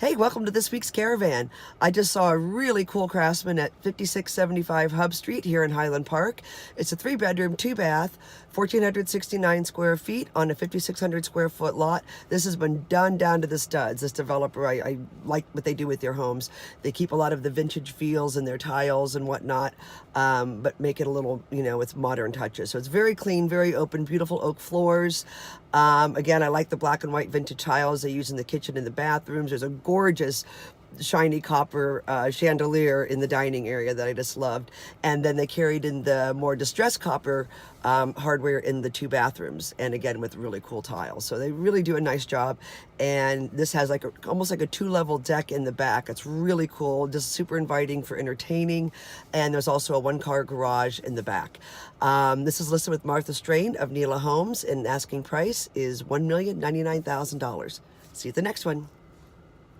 Hey, welcome to this week's Caravan. I just saw a really cool Craftsman at 5675 Hub Street here in Highland Park. It's a 3-bedroom, 2-bath, 1,469 square feet on a 5,600 square foot lot. This has been done down to the studs. This developer, I like what they do with their homes. They keep a lot of the vintage feels in their tiles and whatnot, but make it a little, with modern touches. So it's very clean, very open, beautiful oak floors. Again, I like the black and white vintage tiles they use in the kitchen and the bathrooms. There's a gorgeous shiny copper chandelier in the dining area that I just loved. And then they carried in the more distressed copper hardware in the 2 bathrooms. And again, with really cool tiles. So they really do a nice job. And this has almost like a 2-level deck in the back. It's really cool, just super inviting for entertaining. And there's also a 1-car garage in the back. This is listed with Martha Strain of Neela Homes, and asking price is $1,099,000. See you at the next one.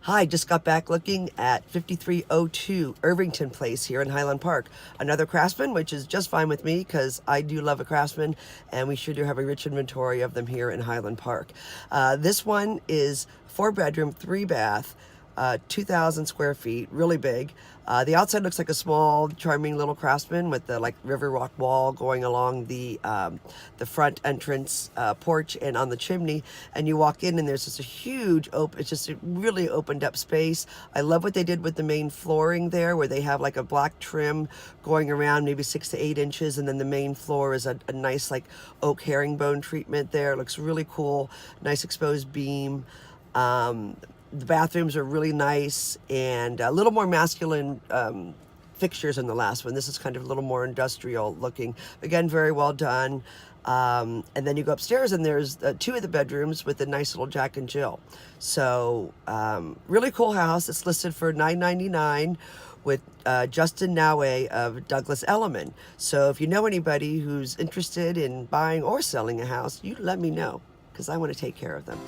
Hi, just got back looking at 5302 Irvington Place here in Highland Park. Another Craftsman, which is just fine with me because I do love a Craftsman, and we sure do have a rich inventory of them here in Highland Park. This one is 4-bedroom, 3-bath, 2,000 square feet, really big. The outside looks like a small, charming little Craftsman with the river rock wall going along the front entrance porch and on the chimney. And you walk in and there's just a huge it's just a really opened up space. I love what they did with the main flooring there, where they have like a black trim going around maybe 6 to 8 inches, and then the main floor is a nice oak herringbone treatment there. It looks really cool. Nice exposed beam. The bathrooms are really nice and a little more masculine fixtures in the last one. This is kind of a little more industrial looking. Again, very well done. And then you go upstairs and there's 2 of the bedrooms with a nice little Jack and Jill. So really cool house. It's listed for $999 with Justin Naue of Douglas Elliman. So if you know anybody who's interested in buying or selling a house, you let me know because I want to take care of them.